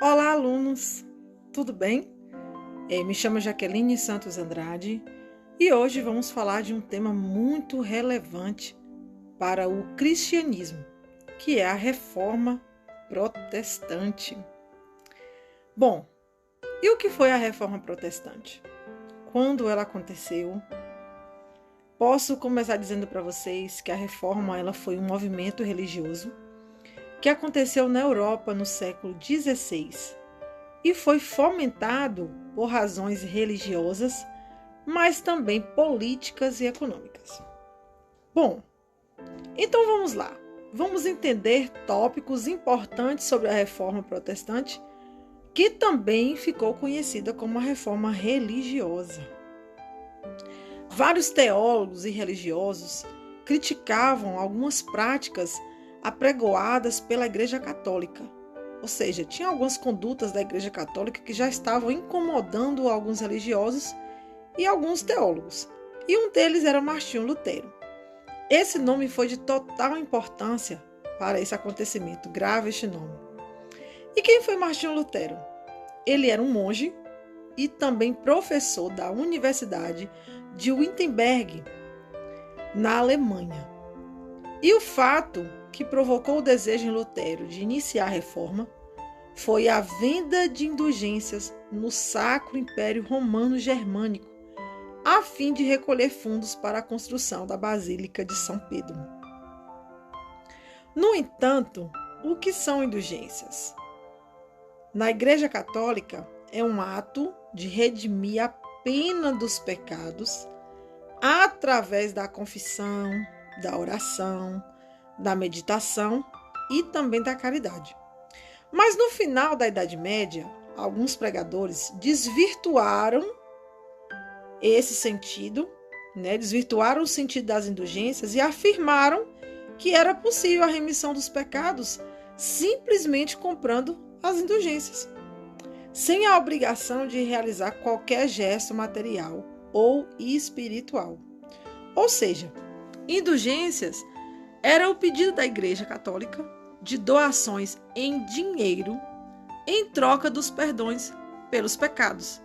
Olá, alunos! Tudo bem? Me chamo Jaqueline Santos Andrade e hoje vamos falar de um tema muito relevante para o cristianismo, que é a Reforma Protestante. Bom, e o que foi a Reforma Protestante? Quando ela aconteceu? Posso começar dizendo para vocês que a Reforma ela foi um movimento religioso que aconteceu na Europa no século XVI e foi fomentado por razões religiosas, mas também políticas e econômicas. Bom, então vamos lá. Vamos entender tópicos importantes sobre a Reforma Protestante, que também ficou conhecida como a Reforma Religiosa. Vários teólogos e religiosos criticavam algumas práticas apregoadas pela Igreja Católica. Ou seja, tinha algumas condutas da Igreja Católica que já estavam incomodando alguns religiosos e alguns teólogos. E um deles era Martinho Lutero. Esse nome foi de total importância para esse acontecimento, grave este nome. E quem foi Martinho Lutero? Ele era um monge e também professor da Universidade de Wittenberg, na Alemanha. E o fato que provocou o desejo em Lutero de iniciar a reforma foi a venda de indulgências no Sacro Império Romano Germânico, a fim de recolher fundos para a construção da Basílica de São Pedro. No entanto, o que são indulgências? Na Igreja Católica, é um ato de redimir a pena dos pecados através da confissão, da oração, da meditação e também da caridade. Mas no final da Idade Média, alguns pregadores desvirtuaram esse sentido, desvirtuaram o sentido das indulgências e afirmaram que era possível a remissão dos pecados simplesmente comprando as indulgências, sem a obrigação de realizar qualquer gesto material ou espiritual. Ou seja, indulgências era o pedido da Igreja Católica de doações em dinheiro em troca dos perdões pelos pecados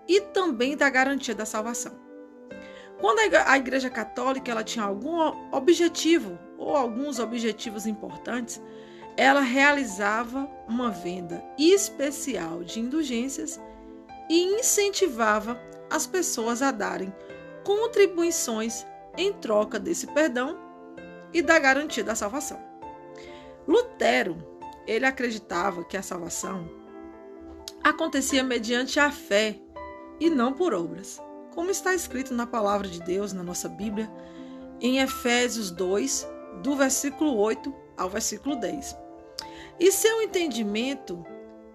e também da garantia da salvação. Quando a Igreja Católica ela tinha algum objetivo ou alguns objetivos importantes, ela realizava uma venda especial de indulgências e incentivava as pessoas a darem contribuições em troca desse perdão e da garantia da salvação. Lutero, ele acreditava que a salvação acontecia mediante a fé e não por obras, como está escrito na palavra de Deus, na nossa Bíblia, em Efésios 2, do versículo 8 ao versículo 10. E seu entendimento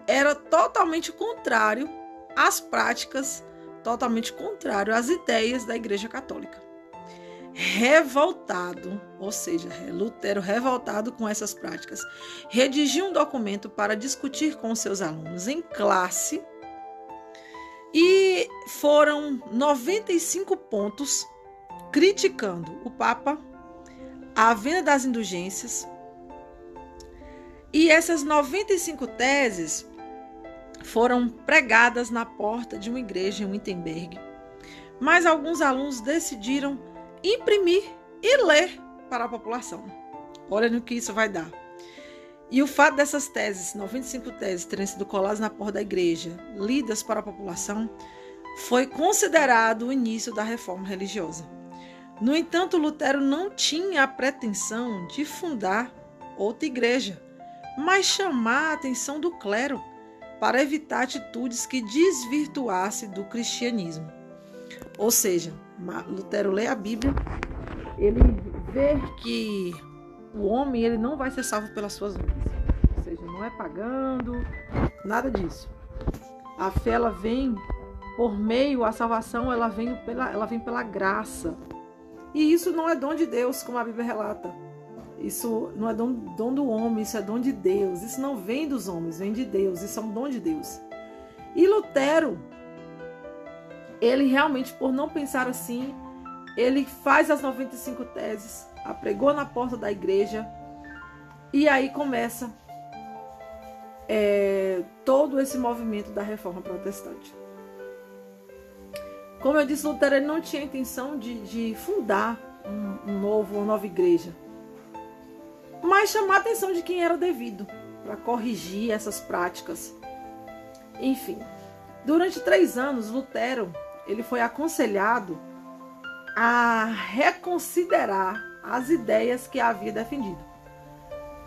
era totalmente contrário às práticas, totalmente contrário às ideias da Igreja Católica. Revoltado, ou seja, Lutero revoltado com essas práticas, redigiu um documento para discutir com seus alunos em classe e foram 95 pontos criticando o Papa, a venda das indulgências, e essas 95 teses foram pregadas na porta de uma igreja em Wittenberg, mas alguns alunos decidiram imprimir e ler para a população. Olha no que isso vai dar. E o fato dessas teses, 95 teses, terem sido coladas na porta da igreja, lidas para a população, foi considerado o início da reforma religiosa. No entanto, Lutero não tinha a pretensão de fundar outra igreja, mas chamar a atenção do clero para evitar atitudes que desvirtuassem do cristianismo. Ou seja, Lutero lê a Bíblia, ele vê que o homem ele não vai ser salvo pelas suas obras. Ou seja, não é pagando, nada disso. A fé ela vem por meio, a salvação ela vem pela graça. E isso não é dom de Deus, como a Bíblia relata. Isso não é dom do homem, isso é dom de Deus. Isso não vem dos homens, vem de Deus. Isso é um dom de Deus. E Lutero, ele realmente, por não pensar assim, ele faz as 95 teses, apregou na porta da igreja, e aí começa todo esse movimento da reforma protestante. Como eu disse, Lutero ele não tinha a intenção de fundar uma nova igreja, mas chamar a atenção de quem era devido para corrigir essas práticas. Enfim, durante 3 anos, Lutero ele foi aconselhado a reconsiderar as ideias que havia defendido.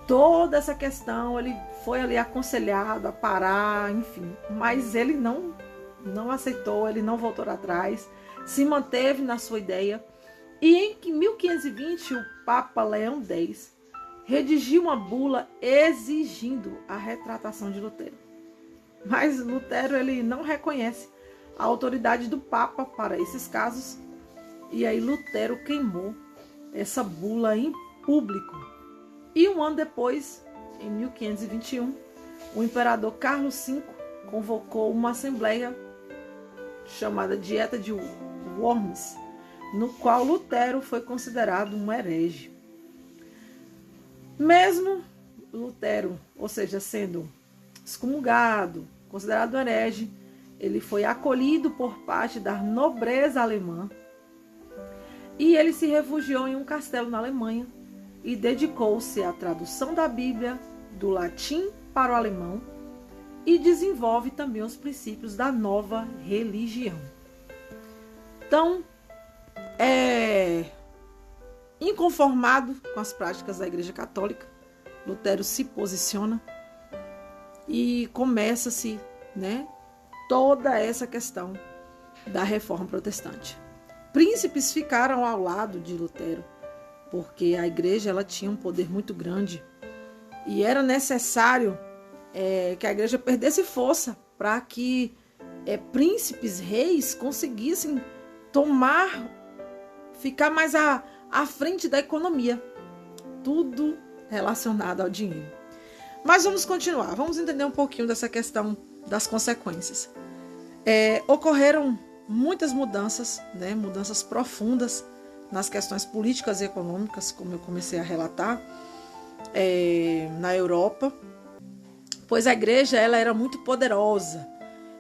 Toda essa questão, ele foi ali aconselhado a parar, enfim, mas ele não aceitou, ele não voltou atrás, se manteve na sua ideia. E em 1520, o Papa Leão X redigiu uma bula exigindo a retratação de Lutero. Mas Lutero ele não reconhece a autoridade do Papa para esses casos, e aí Lutero queimou essa bula em público. E 1 ano depois, em 1521, o imperador Carlos V convocou uma assembleia chamada Dieta de Worms, no qual Lutero foi considerado um herege. Mesmo Lutero, ou seja, sendo excomungado, considerado um herege, ele foi acolhido por parte da nobreza alemã e ele se refugiou em um castelo na Alemanha e dedicou-se à tradução da Bíblia do latim para o alemão e desenvolve também os princípios da nova religião. Então, inconformado com as práticas da Igreja Católica, Lutero se posiciona e começa-se, toda essa questão da reforma protestante. Príncipes ficaram ao lado de Lutero, porque a igreja ela tinha um poder muito grande e era necessário que a igreja perdesse força para que príncipes, reis conseguissem ficar mais à frente da economia. Tudo relacionado ao dinheiro. Mas vamos continuar, vamos entender um pouquinho dessa questão das consequências. Ocorreram muitas mudanças, mudanças profundas nas questões políticas e econômicas, como eu comecei a relatar, na Europa, pois a igreja ela era muito poderosa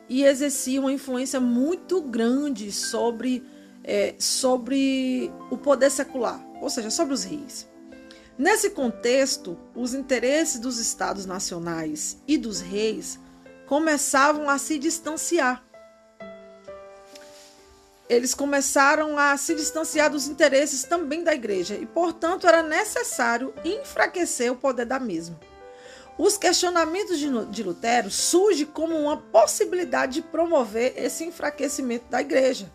e exercia uma influência muito grande sobre o poder secular, ou seja, sobre os reis. Nesse contexto, os interesses dos estados nacionais e dos reis começavam a se distanciar. Eles começaram a se distanciar dos interesses também da igreja e, portanto, era necessário enfraquecer o poder da mesma. Os questionamentos de Lutero surgem como uma possibilidade de promover esse enfraquecimento da igreja.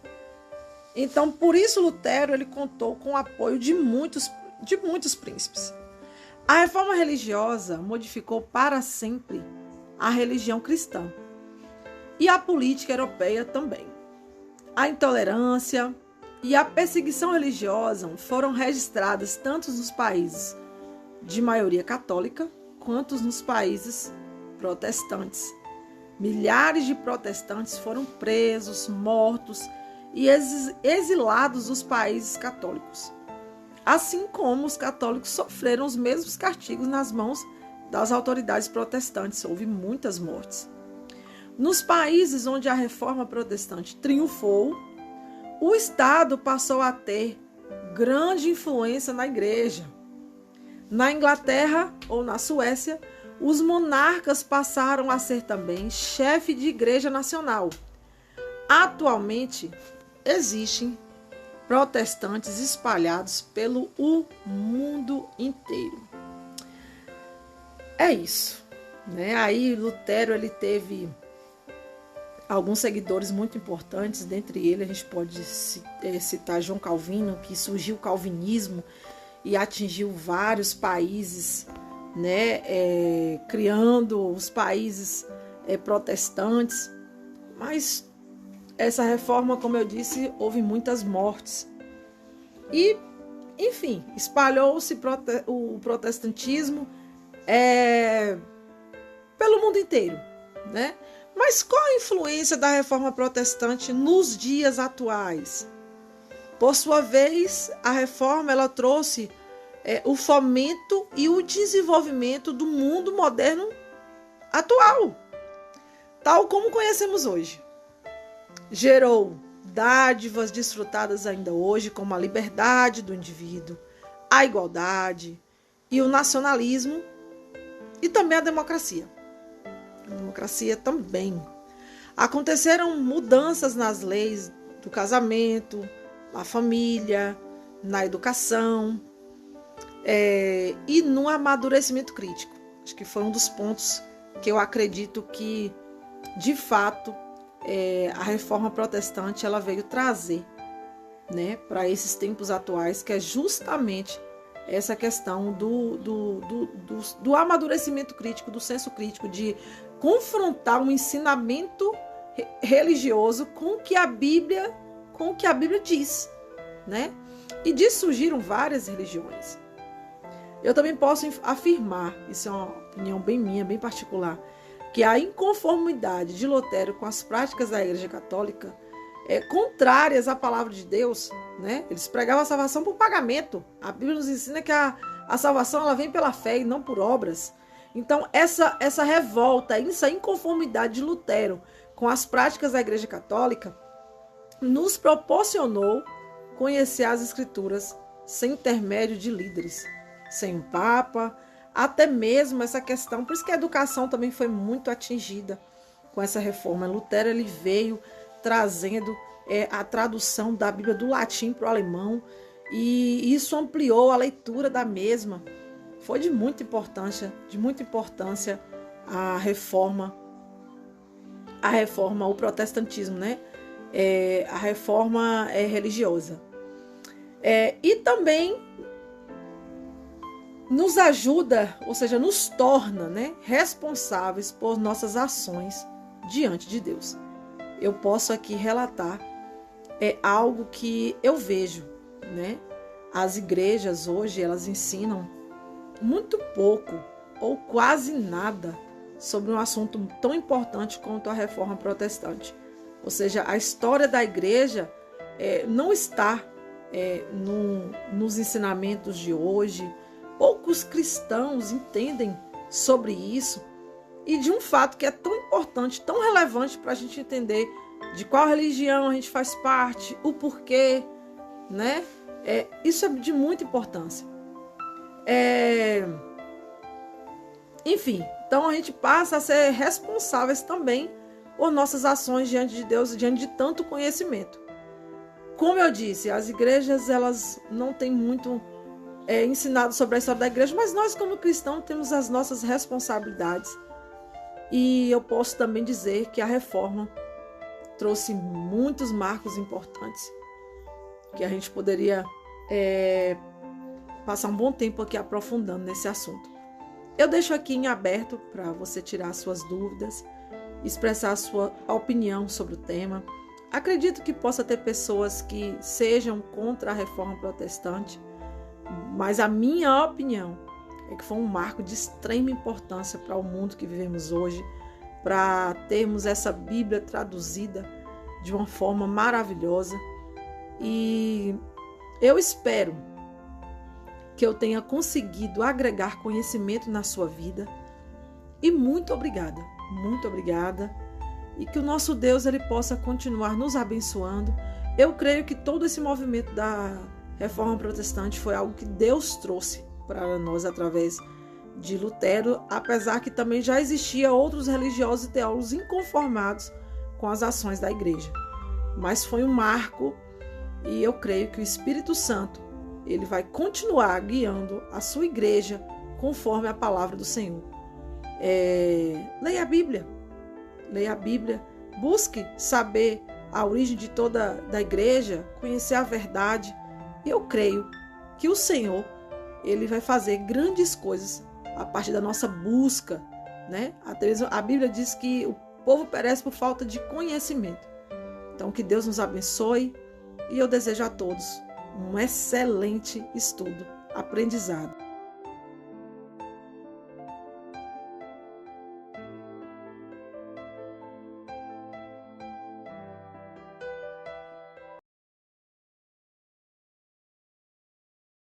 Então, por isso, Lutero ele contou com o apoio de muitos príncipes. A reforma religiosa modificou para sempre a religião cristã e a política europeia também. A intolerância e a perseguição religiosa foram registradas tanto nos países de maioria católica quanto nos países protestantes. Milhares de protestantes foram presos, mortos e exilados dos países católicos. Assim como os católicos sofreram os mesmos castigos nas mãos das autoridades protestantes. Houve muitas mortes. Nos países onde a reforma protestante triunfou, o Estado passou a ter grande influência na igreja. Na Inglaterra ou na Suécia, os monarcas passaram a ser também chefe de igreja nacional. Atualmente, existem protestantes espalhados pelo mundo inteiro. É isso, Aí Lutero ele teve alguns seguidores muito importantes, dentre eles a gente pode citar João Calvino, que surgiu o calvinismo e atingiu vários países, criando os países protestantes. Mas essa reforma, como eu disse, houve muitas mortes. E, enfim, espalhou-se o protestantismo pelo mundo inteiro, Mas qual a influência da reforma protestante nos dias atuais? Por sua vez, a reforma ela trouxe o fomento e o desenvolvimento do mundo moderno atual, tal como conhecemos hoje. Gerou dádivas desfrutadas ainda hoje, como a liberdade do indivíduo, a igualdade e o nacionalismo, e também a democracia. A democracia também. Aconteceram mudanças nas leis do casamento, na família, na educação e no amadurecimento crítico. Acho que foi um dos pontos que eu acredito que, de fato, a reforma protestante ela veio trazer, né, para esses tempos atuais, que é justamente essa questão do amadurecimento crítico, do senso crítico, de confrontar um ensinamento religioso com o que a Bíblia diz, né? E disso surgiram várias religiões. Eu também posso afirmar, isso é uma opinião bem minha, bem particular, que a inconformidade de Lutero com as práticas da Igreja Católica contrárias à palavra de Deus, né? Eles pregavam a salvação por pagamento. A Bíblia nos ensina que a salvação ela vem pela fé e não por obras. Então, essa revolta, essa inconformidade de Lutero com as práticas da Igreja Católica nos proporcionou conhecer as Escrituras sem intermédio de líderes, sem um Papa, até mesmo essa questão. Por isso que a educação também foi muito atingida com essa reforma. Lutero ele veio trazendo a tradução da Bíblia do latim para o alemão, e isso ampliou a leitura da mesma. Foi de muita importância a reforma, o protestantismo, né? A reforma religiosa. E também nos ajuda, ou seja, nos torna, né, responsáveis por nossas ações diante de Deus. Eu posso aqui relatar algo que eu vejo, né? As igrejas hoje, elas ensinam muito pouco ou quase nada sobre um assunto tão importante quanto a reforma protestante. Ou seja, a história da igreja não está nos ensinamentos de hoje. Poucos cristãos entendem sobre isso, e de um fato que é tão importante, tão relevante para a gente entender de qual religião a gente faz parte, o porquê, né? Isso é de muita importância. Enfim, então a gente passa a ser responsáveis também por nossas ações diante de Deus, diante de tanto conhecimento. Como eu disse, as igrejas elas não têm muito ensinado sobre a história da igreja, mas nós como cristãos temos as nossas responsabilidades. E eu posso também dizer que a reforma trouxe muitos marcos importantes, que a gente poderia passar um bom tempo aqui aprofundando nesse assunto. Eu deixo aqui em aberto para você tirar suas dúvidas, expressar a sua opinião sobre o tema. Acredito que possa ter pessoas que sejam contra a reforma protestante, mas a minha opinião é que foi um marco de extrema importância para o mundo que vivemos hoje, para termos essa Bíblia traduzida de uma forma maravilhosa. E eu espero que eu tenha conseguido agregar conhecimento na sua vida. E muito obrigada, e que o nosso Deus ele possa continuar nos abençoando. Eu creio que todo esse movimento da reforma protestante foi algo que Deus trouxe para nós através de Lutero, apesar que também já existia outros religiosos e teólogos inconformados com as ações da igreja. Mas foi um marco, e eu creio que o Espírito Santo ele vai continuar guiando a sua igreja conforme a palavra do Senhor. Leia a Bíblia, busque saber a origem de toda da igreja, conhecer a verdade. Eu creio que o Senhor ele vai fazer grandes coisas a partir da nossa busca, né? Até mesmo a Bíblia diz que o povo perece por falta de conhecimento. Então, que Deus nos abençoe, e eu desejo a todos um excelente estudo, aprendizado.